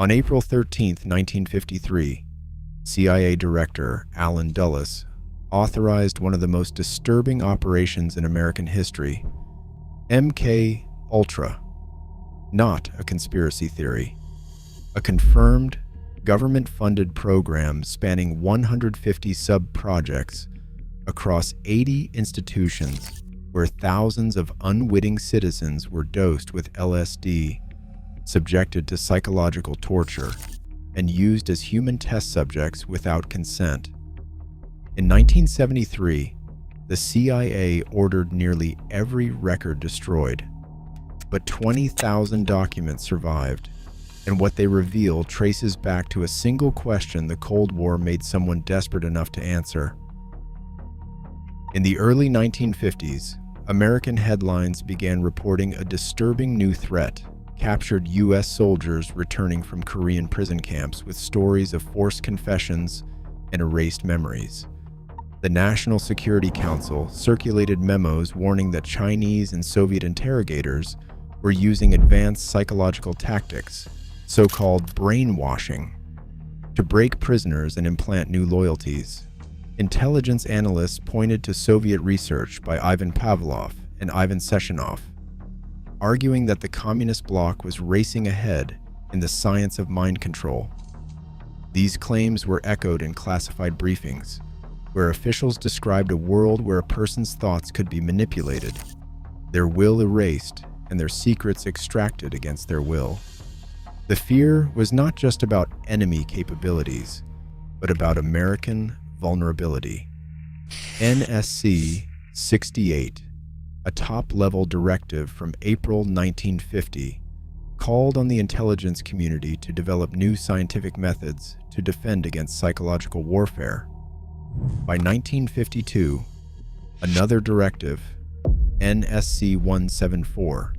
On April 13, 1953, CIA Director Allen Dulles authorized one of the most disturbing operations in American history, MK Ultra. Not a conspiracy theory. A confirmed, government-funded program spanning 150 sub-projects across 80 institutions where thousands of unwitting citizens were dosed with LSD, subjected to psychological torture, and used as human test subjects without consent. In 1973, the CIA ordered nearly every record destroyed, but 20,000 documents survived, and what they reveal traces back to a single question the Cold War made someone desperate enough to answer. In the early 1950s, American headlines began reporting a disturbing new threat: captured U.S. soldiers returning from Korean prison camps with stories of forced confessions and erased memories. The National Security Council circulated memos warning that Chinese and Soviet interrogators were using advanced psychological tactics, so-called brainwashing, to break prisoners and implant new loyalties. Intelligence analysts pointed to Soviet research by Ivan Pavlov and Ivan Sechenov, arguing that the communist bloc was racing ahead in the science of mind control. These claims were echoed in classified briefings, where officials described a world where a person's thoughts could be manipulated, their will erased, and their secrets extracted against their will. The fear was not just about enemy capabilities, but about American vulnerability. NSC 68, a top-level directive from April 1950, called on the intelligence community to develop new scientific methods to defend against psychological warfare. By 1952, another directive, NSC 174,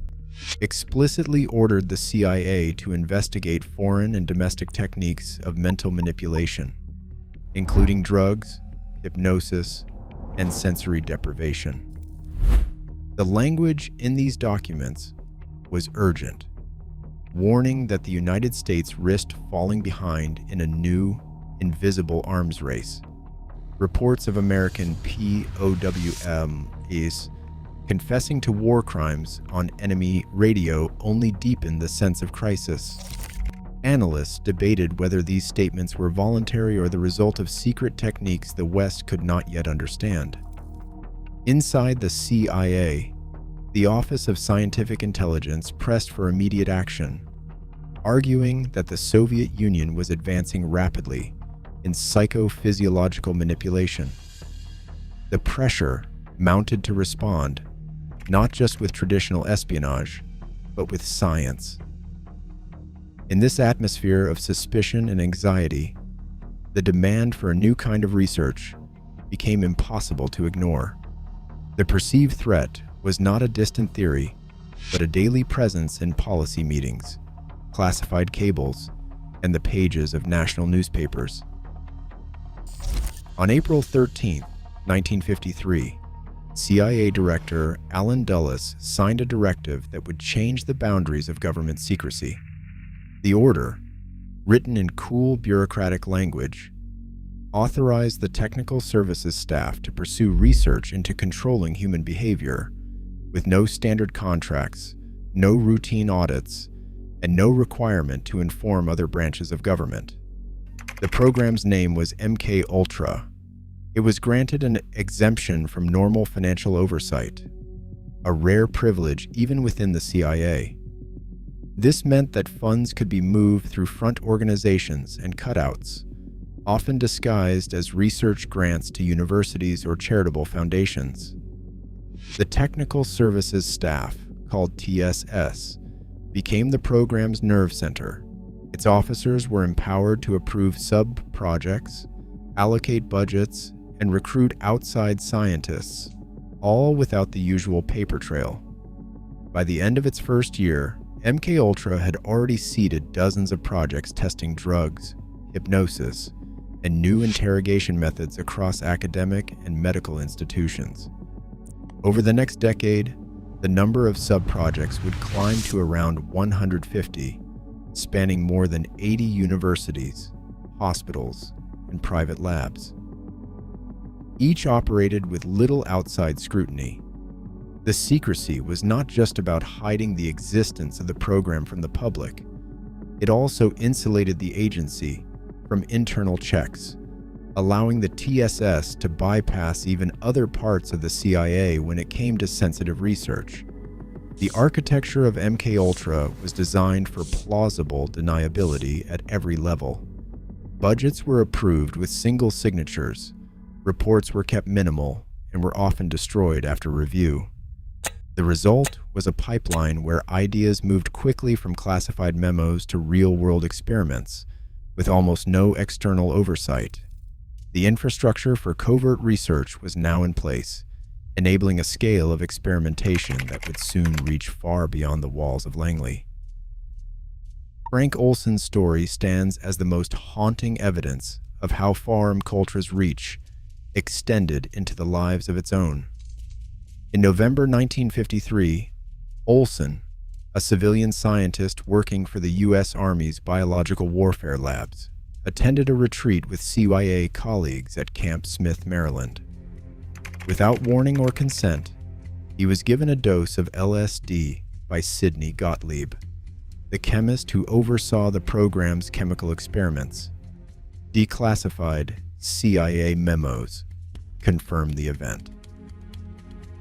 explicitly ordered the CIA to investigate foreign and domestic techniques of mental manipulation, including drugs, hypnosis, and sensory deprivation. The language in these documents was urgent, warning that the United States risked falling behind in a new, invisible arms race. Reports of American POWs confessing to war crimes on enemy radio only deepened the sense of crisis. Analysts debated whether these statements were voluntary or the result of secret techniques the West could not yet understand. Inside the CIA, the Office of Scientific Intelligence pressed for immediate action, arguing that the Soviet Union was advancing rapidly in psychophysiological manipulation. The pressure mounted to respond, not just with traditional espionage, but with science. In this atmosphere of suspicion and anxiety, the demand for a new kind of research became impossible to ignore. The perceived threat was not a distant theory, but a daily presence in policy meetings, classified cables, and the pages of national newspapers. On April 13, 1953, CIA Director Allen Dulles signed a directive that would change the boundaries of government secrecy. The order, written in cool bureaucratic language, authorized the technical services staff to pursue research into controlling human behavior, with no standard contracts, no routine audits, and no requirement to inform other branches of government. The program's name was MK Ultra. It was granted an exemption from normal financial oversight, a rare privilege even within the CIA. This meant that funds could be moved through front organizations and cutouts, often disguised as research grants to universities or charitable foundations. The Technical Services Staff, called TSS, became the program's nerve center. Its officers were empowered to approve sub-projects, allocate budgets, and recruit outside scientists, all without the usual paper trail. By the end of its first year, MK Ultra had already seeded dozens of projects testing drugs, hypnosis, and new interrogation methods across academic and medical institutions. Over the next decade, the number of sub-projects would climb to around 150, spanning more than 80 universities, hospitals, and private labs. Each operated with little outside scrutiny. The secrecy was not just about hiding the existence of the program from the public. It also insulated the agency from internal checks, allowing the TSS to bypass even other parts of the CIA when it came to sensitive research. The architecture of MKUltra was designed for plausible deniability at every level. Budgets were approved with single signatures, reports were kept minimal, and were often destroyed after review. The result was a pipeline where ideas moved quickly from classified memos to real-world experiments, with almost no external oversight. The infrastructure for covert research was now in place, enabling a scale of experimentation that would soon reach far beyond the walls of Langley. Frank Olson's story stands as the most haunting evidence of how far MKUltra's reach extended into the lives of its own. In November 1953, Olson, a civilian scientist working for the U.S. Army's biological warfare labs, attended a retreat with CIA colleagues at Camp Smith, Maryland. Without warning or consent, he was given a dose of LSD by Sidney Gottlieb, the chemist who oversaw the program's chemical experiments. Declassified CIA memos confirmed the event.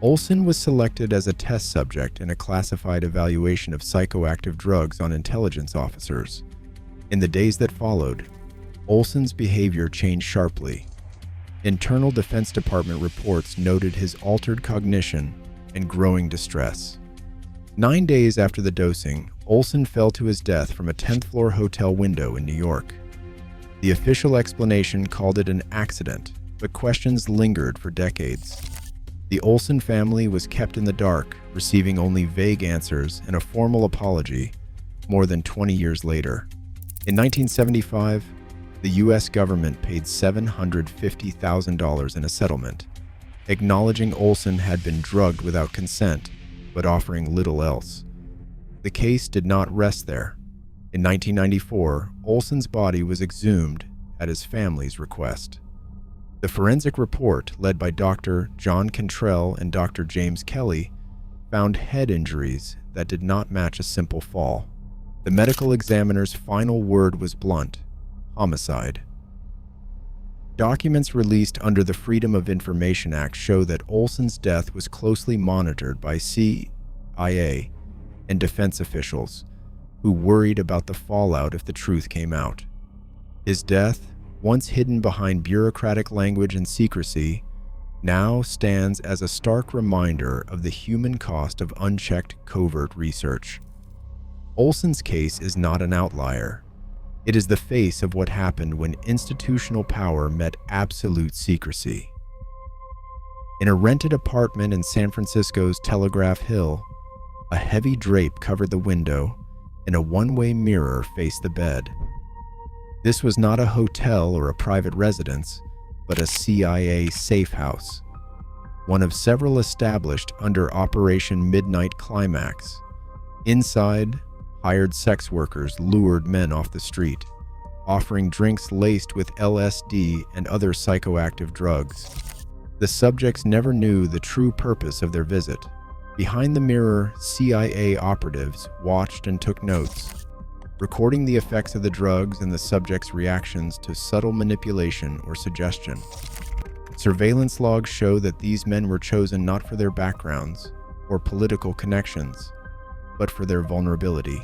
Olson was selected as a test subject in a classified evaluation of psychoactive drugs on intelligence officers. In the days that followed, Olson's behavior changed sharply. Internal Defense Department reports noted his altered cognition and growing distress. 9 days after the dosing, Olson fell to his death from a 10th-floor hotel window in New York. The official explanation called it an accident, but questions lingered for decades. The Olson family was kept in the dark, receiving only vague answers and a formal apology more than 20 years later. In 1975, the U.S. government paid $750,000 in a settlement, acknowledging Olson had been drugged without consent, but offering little else. The case did not rest there. In 1994, Olson's body was exhumed at his family's request. The forensic report, led by Dr. John Cantrell and Dr. James Kelly, found head injuries that did not match a simple fall. The medical examiner's final word was blunt: homicide. Documents released under the Freedom of Information Act show that Olson's death was closely monitored by CIA and defense officials, who worried about the fallout if the truth came out. His death, once hidden behind bureaucratic language and secrecy, now stands as a stark reminder of the human cost of unchecked covert research. Olson's case is not an outlier. It is the face of what happened when institutional power met absolute secrecy. In a rented apartment in San Francisco's Telegraph Hill, a heavy drape covered the window and a one-way mirror faced the bed. This was not a hotel or a private residence, but a CIA safe house, one of several established under Operation Midnight Climax. Inside, hired sex workers lured men off the street, offering drinks laced with LSD and other psychoactive drugs. The subjects never knew the true purpose of their visit. Behind the mirror, CIA operatives watched and took notes, recording the effects of the drugs and the subjects' reactions to subtle manipulation or suggestion. Surveillance logs show that these men were chosen not for their backgrounds or political connections, but for their vulnerability.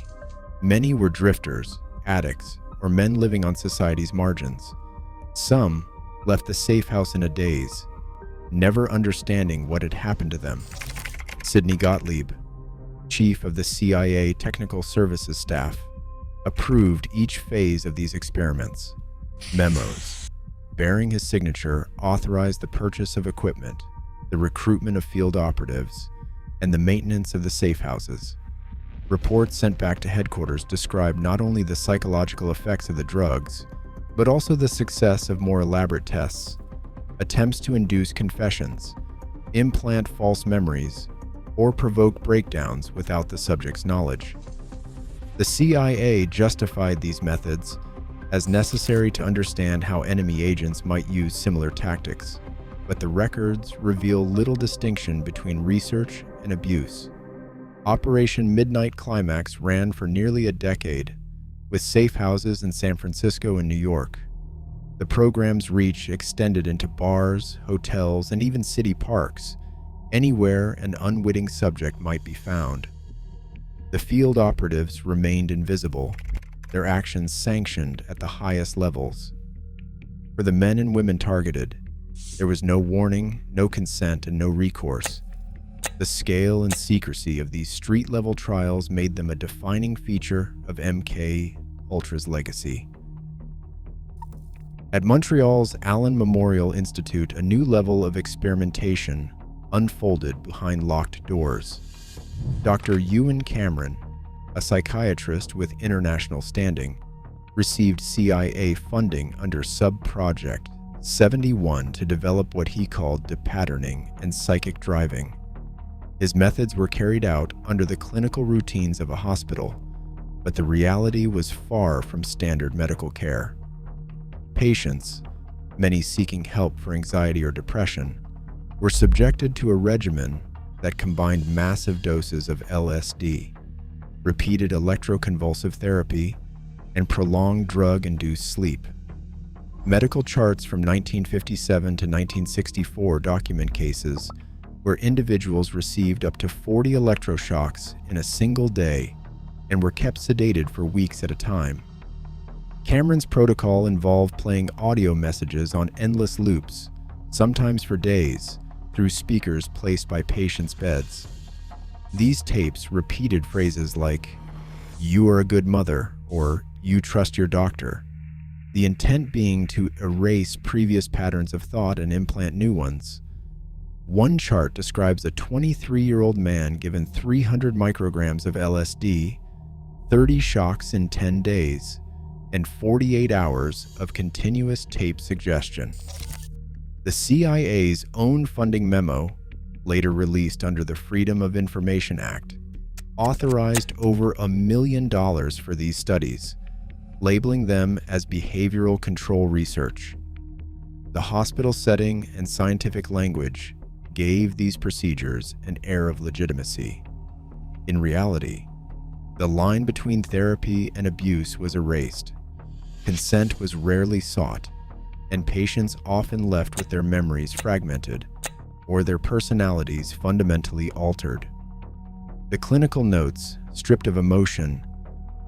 Many were drifters, addicts, or men living on society's margins. Some left the safe house in a daze, never understanding what had happened to them. Sidney Gottlieb, chief of the CIA Technical Services Staff, approved each phase of these experiments. Memos, bearing his signature, authorized the purchase of equipment, the recruitment of field operatives, and the maintenance of the safe houses. Reports sent back to headquarters described not only the psychological effects of the drugs, but also the success of more elaborate tests, attempts to induce confessions, implant false memories, or provoke breakdowns without the subject's knowledge. The CIA justified these methods as necessary to understand how enemy agents might use similar tactics, but the records reveal little distinction between research and abuse. Operation Midnight Climax ran for nearly a decade, with safe houses in San Francisco and New York. The program's reach extended into bars, hotels, and even city parks, anywhere an unwitting subject might be found. The field operatives remained invisible, their actions sanctioned at the highest levels. For the men and women targeted, there was no warning, no consent, and no recourse. The scale and secrecy of these street-level trials made them a defining feature of MK Ultra's legacy. At Montreal's Allen Memorial Institute, a new level of experimentation unfolded behind locked doors. Dr. Ewan Cameron, a psychiatrist with international standing, received CIA funding under Sub-Project 71 to develop what he called depatterning and psychic driving. His methods were carried out under the clinical routines of a hospital, but the reality was far from standard medical care. Patients, many seeking help for anxiety or depression, were subjected to a regimen that combined massive doses of LSD, repeated electroconvulsive therapy, and prolonged drug-induced sleep. Medical charts from 1957 to 1964 document cases where individuals received up to 40 electroshocks in a single day and were kept sedated for weeks at a time. Cameron's protocol involved playing audio messages on endless loops, sometimes for days, through speakers placed by patients' beds. These tapes repeated phrases like, "You are a good mother," or "You trust your doctor," the intent being to erase previous patterns of thought and implant new ones. One chart describes a 23-year-old man given 300 micrograms of LSD, 30 shocks in 10 days, and 48 hours of continuous tape suggestion. The CIA's own funding memo, later released under the Freedom of Information Act, authorized over $1 million for these studies, labeling them as behavioral control research. The hospital setting and scientific language gave these procedures an air of legitimacy. In reality, the line between therapy and abuse was erased. Consent was rarely sought, and patients often left with their memories fragmented or their personalities fundamentally altered. The clinical notes, stripped of emotion,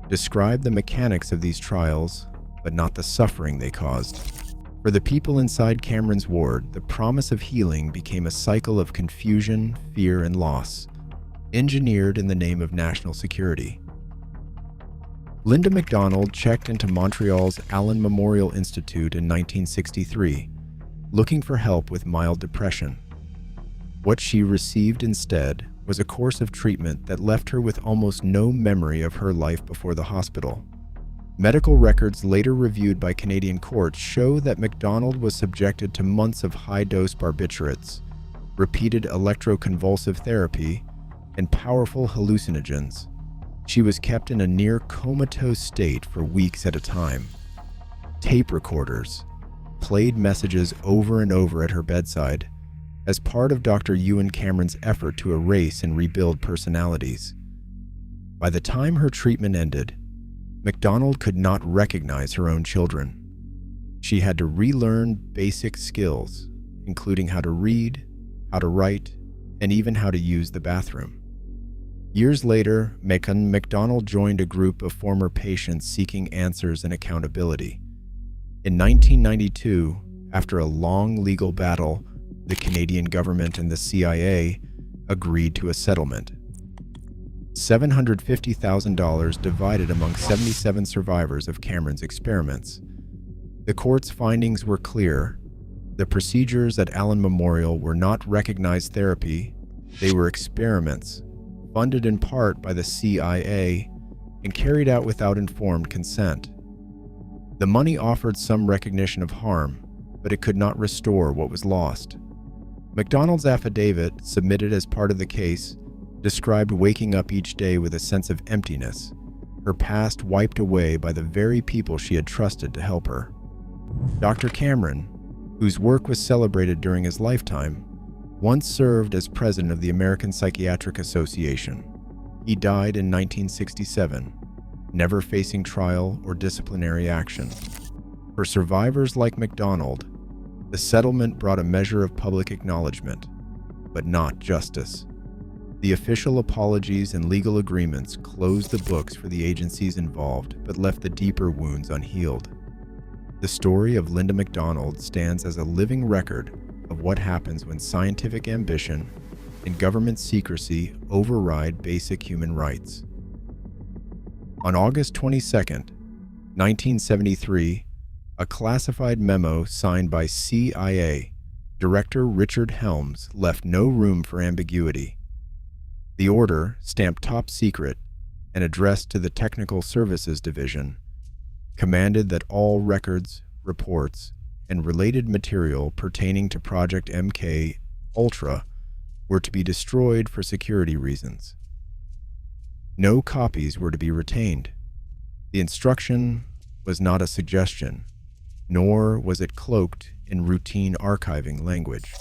describe the mechanics of these trials, but not the suffering they caused. For the people inside Cameron's ward, the promise of healing became a cycle of confusion, fear, and loss, engineered in the name of national security. Linda Macdonald checked into Montreal's Allen Memorial Institute in 1963, looking for help with mild depression. What she received instead was a course of treatment that left her with almost no memory of her life before the hospital. Medical records later reviewed by Canadian courts show that Macdonald was subjected to months of high-dose barbiturates, repeated electroconvulsive therapy, and powerful hallucinogens. She was kept in a near comatose state for weeks at a time. Tape recorders played messages over and over at her bedside as part of Dr. Ewan Cameron's effort to erase and rebuild personalities. By the time her treatment ended, Macdonald could not recognize her own children. She had to relearn basic skills, including how to read, how to write, and even how to use the bathroom. Years later, Macdonald joined a group of former patients seeking answers and accountability. In 1992, after a long legal battle, the Canadian government and the CIA agreed to a settlement. $750,000 divided among 77 survivors of Cameron's experiments. The court's findings were clear. The procedures at Allen Memorial were not recognized therapy, they were experiments, funded in part by the CIA and carried out without informed consent. The money offered some recognition of harm, but it could not restore what was lost. Macdonald's affidavit, submitted as part of the case, described waking up each day with a sense of emptiness, her past wiped away by the very people she had trusted to help her. Dr. Cameron, whose work was celebrated during his lifetime, once served as president of the American Psychiatric Association. He died in 1967, never facing trial or disciplinary action. For survivors like Macdonald, the settlement brought a measure of public acknowledgement, but not justice. The official apologies and legal agreements closed the books for the agencies involved, but left the deeper wounds unhealed. The story of Linda Macdonald stands as a living record of what happens when scientific ambition and government secrecy override basic human rights. On August 22, 1973, a classified memo signed by CIA Director Richard Helms left no room for ambiguity. The order, stamped top secret and addressed to the Technical Services Division, commanded that all records, reports, and related material pertaining to Project MK Ultra were to be destroyed for security reasons. No copies were to be retained. The instruction was not a suggestion, nor was it cloaked in routine archiving language.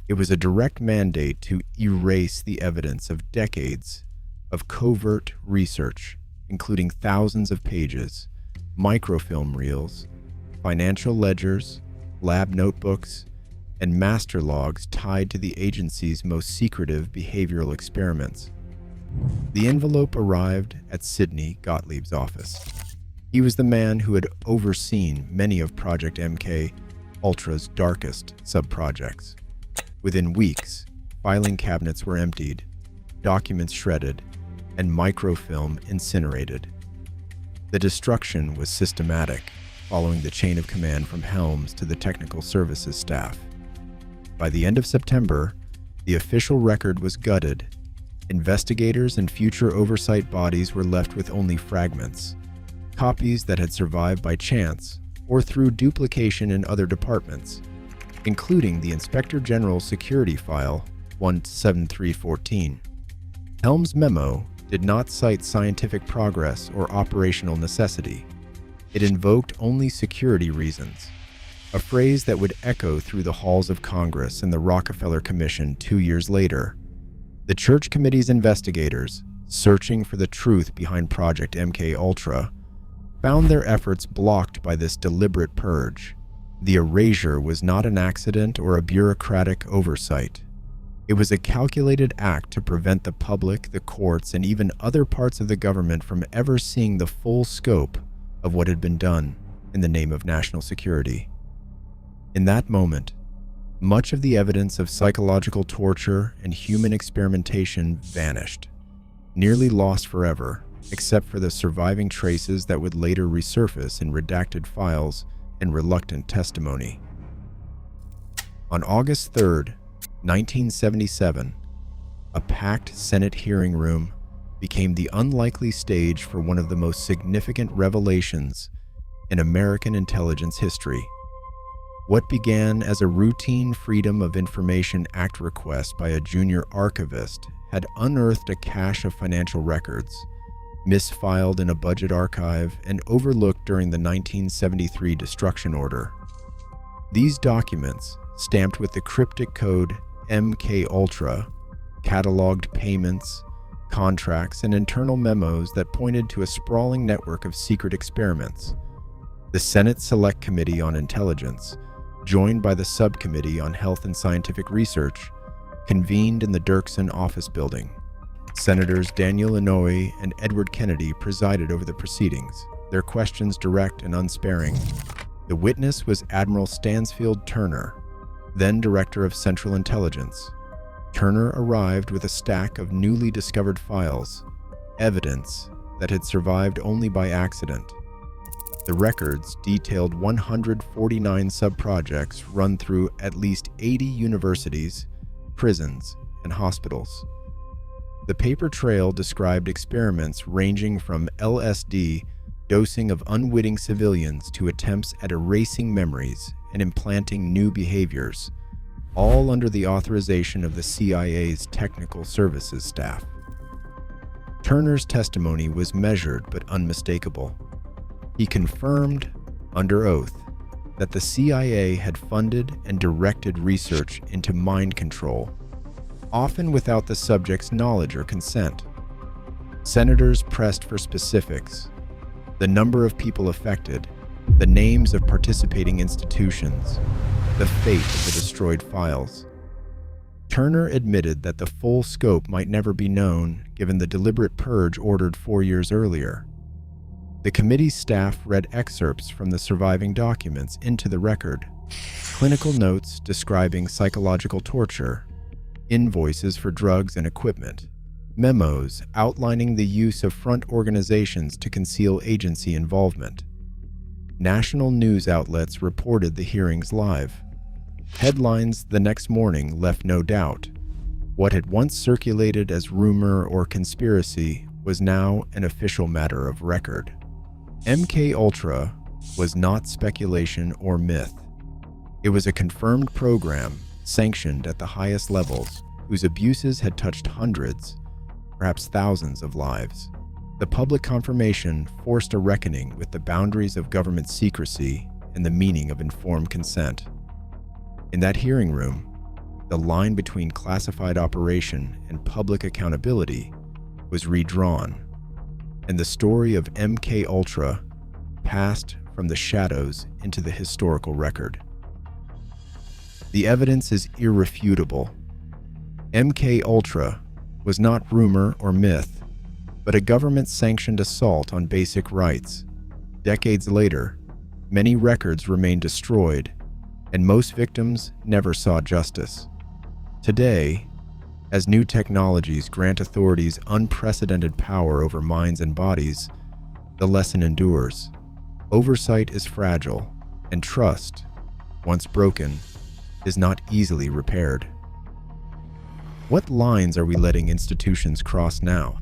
It was a direct mandate to erase the evidence of decades of covert research, including thousands of pages, microfilm reels, financial ledgers, lab notebooks, and master logs tied to the agency's most secretive behavioral experiments. The envelope arrived at Sidney Gottlieb's office. He was the man who had overseen many of Project MK Ultra's darkest subprojects. Within weeks, filing cabinets were emptied, documents shredded, and microfilm incinerated. The destruction was systematic, following the chain of command from Helms to the technical services staff. By the end of September, the official record was gutted. Investigators and future oversight bodies were left with only fragments, copies that had survived by chance or through duplication in other departments, including the Inspector General's security file 17314. Helms' memo did not cite scientific progress or operational necessity. It invoked only security reasons, a phrase that would echo through the halls of Congress and the Rockefeller Commission 2 years later. The Church Committee's investigators, searching for the truth behind Project MK Ultra, found their efforts blocked by this deliberate purge. The erasure was not an accident or a bureaucratic oversight. It was a calculated act to prevent the public, the courts, and even other parts of the government from ever seeing the full scope of what had been done in the name of national security. In that moment, much of the evidence of psychological torture and human experimentation vanished, nearly lost forever, except for the surviving traces that would later resurface in redacted files and reluctant testimony. On August 3, 1977, a packed Senate hearing room became the unlikely stage for one of the most significant revelations in American intelligence history. What began as a routine Freedom of Information Act request by a junior archivist had unearthed a cache of financial records, misfiled in a budget archive and overlooked during the 1973 destruction order. These documents, stamped with the cryptic code MK Ultra, cataloged payments, contracts, and internal memos that pointed to a sprawling network of secret experiments. The Senate Select Committee on Intelligence, joined by the Subcommittee on Health and Scientific Research, convened in the Dirksen office building. Senators Daniel Inouye and Edward Kennedy presided over the proceedings, their questions direct and unsparing. The witness was Admiral Stansfield Turner, then Director of Central Intelligence. Turner arrived with a stack of newly discovered files, evidence that had survived only by accident. The records detailed 149 subprojects run through at least 80 universities, prisons, and hospitals. The paper trail described experiments ranging from LSD dosing of unwitting civilians to attempts at erasing memories and implanting new behaviors, all under the authorization of the CIA's technical services staff. Turner's testimony was measured but unmistakable. He confirmed, under oath, that the CIA had funded and directed research into mind control, often without the subject's knowledge or consent. Senators pressed for specifics: the number of people affected, the names of participating institutions, the fate of the destroyed files. Turner admitted that the full scope might never be known given the deliberate purge ordered 4 years earlier. The committee's staff read excerpts from the surviving documents into the record: clinical notes describing psychological torture, invoices for drugs and equipment, memos outlining the use of front organizations to conceal agency involvement. National news outlets reported the hearings live. Headlines the next morning left no doubt. What had once circulated as rumor or conspiracy was now an official matter of record. MKUltra was not speculation or myth. It was a confirmed program, sanctioned at the highest levels, whose abuses had touched hundreds, perhaps thousands of lives. The public confirmation forced a reckoning with the boundaries of government secrecy and the meaning of informed consent. In that hearing room, the line between classified operation and public accountability was redrawn, and the story of MKUltra passed from the shadows into the historical record. The evidence is irrefutable. MKUltra was not rumor or myth, but a government-sanctioned assault on basic rights. Decades later, many records remain destroyed, and most victims never saw justice. Today, as new technologies grant authorities unprecedented power over minds and bodies, the lesson endures. Oversight is fragile, and trust, once broken, is not easily repaired. What lines are we letting institutions cross now?